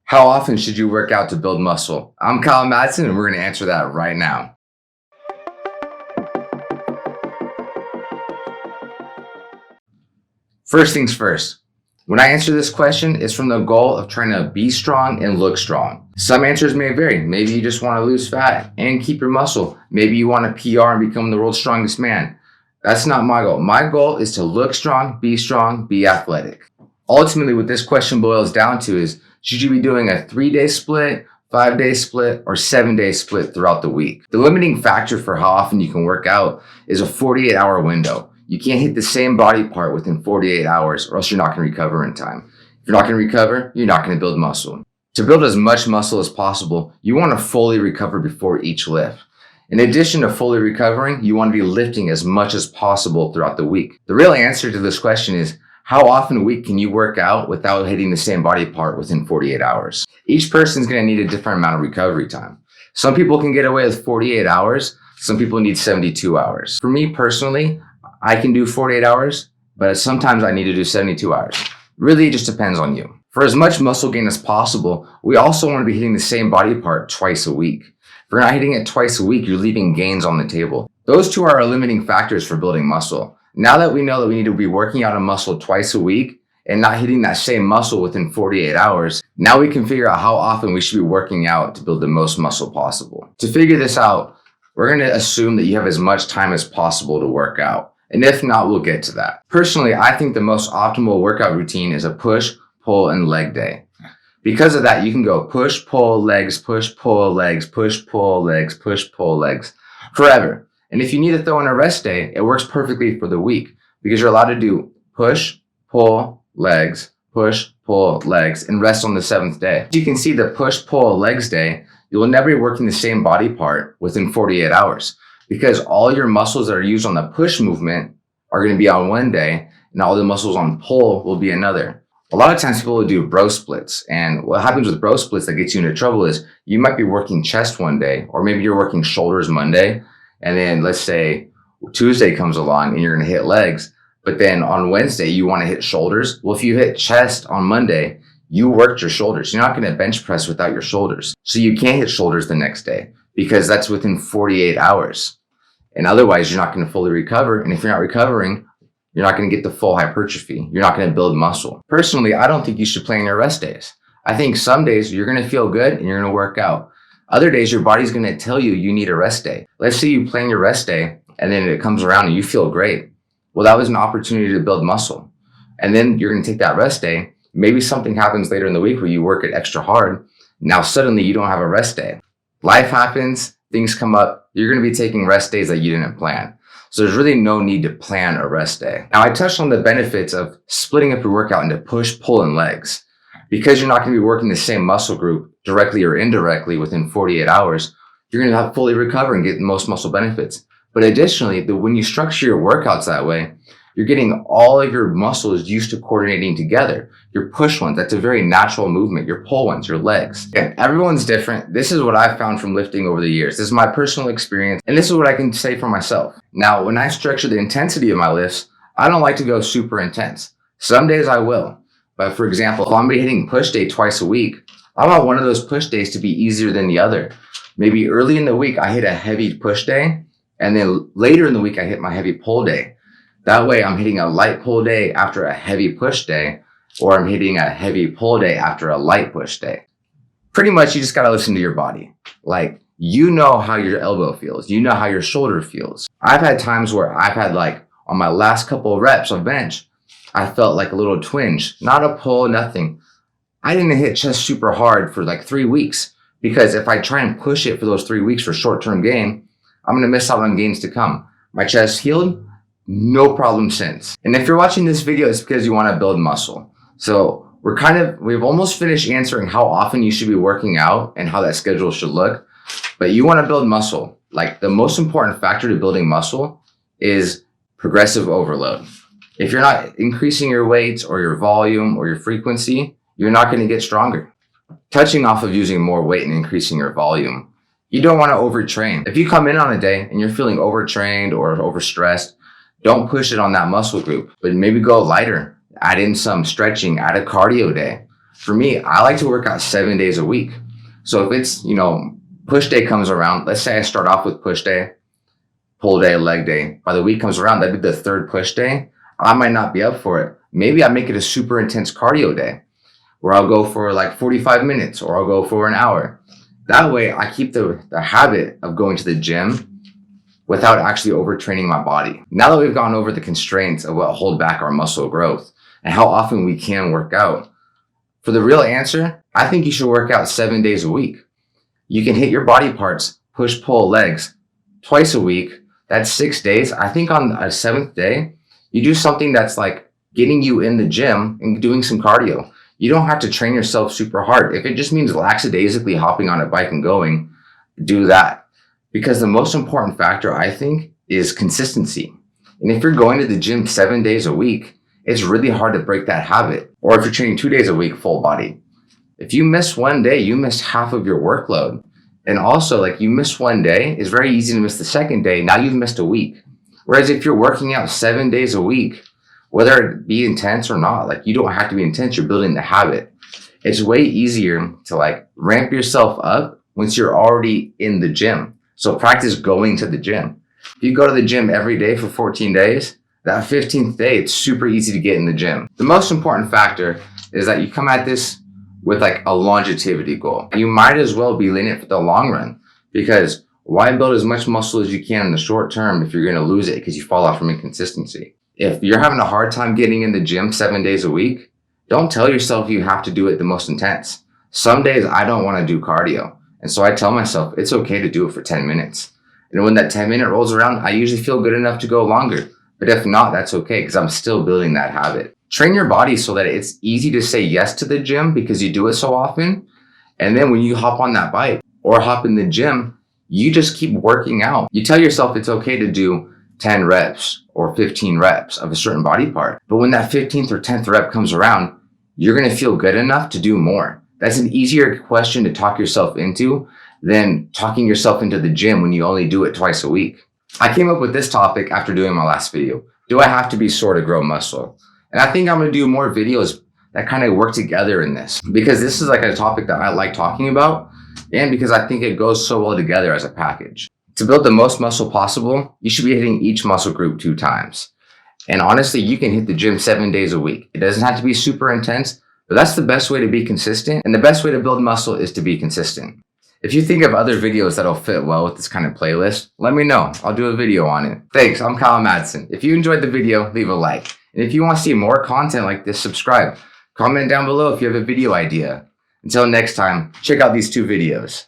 How often should you work out to build muscle? I'm Kyle Madsen, and we're going to answer that right now. First things first, when I answer this question, it's from the goal of trying to be strong and look strong. Some answers may vary. Maybe you just want to lose fat and keep your muscle. Maybe you want to PR and become the world's strongest man. That's not my goal. My goal is to look strong, be athletic. Ultimately, what this question boils down to is, should you be doing a 3-day split, 5-day split, or 7-day split throughout the week? The limiting factor for how often you can work out is a 48-hour window. You can't hit the same body part within 48 hours or else you're not going to recover in time. If you're not going to recover, you're not going to build muscle. To build as much muscle as possible, you want to fully recover before each lift. In addition to fully recovering, you want to be lifting as much as possible throughout the week. The real answer to this question is, how often a week can you work out without hitting the same body part within 48 hours? Each person's going to need a different amount of recovery time. Some people can get away with 48 hours. Some people need 72 hours. For me personally, I can do 48 hours, but sometimes I need to do 72 hours. Really, it just depends on you. For as much muscle gain as possible, we also want to be hitting the same body part twice a week. If you're not hitting it twice a week, you're leaving gains on the table. Those two are our limiting factors for building muscle. Now that we know that we need to be working out a muscle twice a week and not hitting that same muscle within 48 hours, now we can figure out how often we should be working out to build the most muscle possible. To figure this out, we're going to assume that you have as much time as possible to work out. And if not, we'll get to that. Personally, I think the most optimal workout routine is a push, pull, and leg day. Because of that, you can go push, pull, legs, push, pull, legs, push, pull, legs, push, pull, legs, forever. And if you need to throw in a rest day, it works perfectly for the week because you're allowed to do push, pull, legs, push, pull, legs, and rest on the 7th day. You can see the push, pull, legs day, you will never be working the same body part within 48 hours because all your muscles that are used on the push movement are going to be on one day and all the muscles on pull will be another. A lot of times people will do bro splits, and what happens with bro splits that gets you into trouble is you might be working chest one day, or maybe you're working shoulders Monday, and then let's say Tuesday comes along and you're going to hit legs, but then on Wednesday you want to hit shoulders. Well, if you hit chest on Monday, you worked your shoulders. You're not going to bench press without your shoulders. So you can't hit shoulders the next day because that's within 48 hours. And otherwise you're not going to fully recover. And if you're not recovering, you're not going to get the full hypertrophy. You're not going to build muscle. Personally, I don't think you should plan your rest days. I think some days you're going to feel good and you're going to work out. Other days, your body's going to tell you need a rest day. Let's say you plan your rest day and then it comes around and you feel great. Well, that was an opportunity to build muscle. And then you're going to take that rest day. Maybe something happens later in the week where you work it extra hard. Now, suddenly you don't have a rest day. Life happens, things come up. You're going to be taking rest days that you didn't plan. So there's really no need to plan a rest day. Now, I touched on the benefits of splitting up your workout into push, pull, and legs. Because you're not going to be working the same muscle group directly or indirectly within 48 hours, you're going to have to fully recover and get the most muscle benefits. But additionally, when you structure your workouts that way, you're getting all of your muscles used to coordinating together. Your push ones, that's a very natural movement. Your pull ones, your legs. And everyone's different. This is what I've found from lifting over the years. This is my personal experience, and this is what I can say for myself. Now, when I structure the intensity of my lifts, I don't like to go super intense. Some days I will. But for example, if I'm going to be hitting push day twice a week, I want one of those push days to be easier than the other. Maybe early in the week, I hit a heavy push day, and then later in the week, I hit my heavy pull day. That way, I'm hitting a light pull day after a heavy push day, or I'm hitting a heavy pull day after a light push day. Pretty much, you just got to listen to your body. Like, you know how your elbow feels. You know how your shoulder feels. I've had times where I've had on my last couple of reps of bench, I felt like a little twinge, not a pull, nothing. I didn't hit chest super hard for 3 weeks because if I try and push it for those 3 weeks for short-term gain, I'm going to miss out on gains to come. My chest healed, no problem since. And if you're watching this video, it's because you want to build muscle. So we've almost finished answering how often you should be working out and how that schedule should look. But you want to build muscle. The most important factor to building muscle is progressive overload. If you're not increasing your weights or your volume or your frequency, you're not going to get stronger. Touching off of using more weight and increasing your volume, you don't want to overtrain. If you come in on a day and you're feeling overtrained or overstressed, don't push it on that muscle group, but maybe go lighter. Add in some stretching, add a cardio day. For me, I like to work out 7 days a week. So if it's, push day comes around, let's say I start off with push day, pull day, leg day. By the week comes around, that'd be the third push day. I might not be up for it. Maybe I make it a super intense cardio day where I'll go for like 45 minutes or I'll go for an hour. That way I keep the habit of going to the gym without actually overtraining my body. Now that we've gone over the constraints of what hold back our muscle growth and how often we can work out, for the real answer, I think you should work out 7 days a week. You can hit your body parts, push, pull, legs twice a week. That's 6 days. I think on a 7th day, you do something that's like getting you in the gym and doing some cardio. You don't have to train yourself super hard. If it just means lackadaisically hopping on a bike and going, do that. Because the most important factor, I think, is consistency. And if you're going to the gym 7 days a week, it's really hard to break that habit. Or if you're training 2 days a week, full body. If you miss one day, you miss half of your workload. And also, like, you miss one day, it's very easy to miss the second day. Now you've missed a week. Whereas if you're working out 7 days a week, whether it be intense or not, like, you don't have to be intense, you're building the habit. It's way easier to like ramp yourself up once you're already in the gym. So practice going to the gym. If you go to the gym every day for 14 days, that 15th day, it's super easy to get in the gym. The most important factor is that you come at this with like a longevity goal. You might as well be in it for the long run, because why build as much muscle as you can in the short term if you're going to lose it because you fall off from inconsistency? If you're having a hard time getting in the gym 7 days a week, don't tell yourself you have to do it the most intense. Some days I don't want to do cardio. And so I tell myself it's okay to do it for 10 minutes. And when that 10-minute rolls around, I usually feel good enough to go longer. But if not, that's okay, because I'm still building that habit. Train your body so that it's easy to say yes to the gym because you do it so often. And then when you hop on that bike or hop in the gym, you just keep working out. You tell yourself it's okay to do 10 reps or 15 reps of a certain body part. But when that 15th or 10th rep comes around, you're going to feel good enough to do more. That's an easier question to talk yourself into than talking yourself into the gym when you only do it twice a week. I came up with this topic after doing my last video. Do I have to be sore to grow muscle? And I think I'm going to do more videos that kind of work together in this, because this is like a topic that I like talking about, and because I think it goes so well together as a package. To build the most muscle possible, you should be hitting each muscle group 2 times. And honestly, you can hit the gym 7 days a week. It doesn't have to be super intense, but that's the best way to be consistent. And the best way to build muscle is to be consistent. If you think of other videos that'll fit well with this kind of playlist, let me know. I'll do a video on it. Thanks, I'm Kyle Madsen. If you enjoyed the video, leave a like. And if you want to see more content like this, subscribe. Comment down below if you have a video idea. Until next time, check out these 2 videos.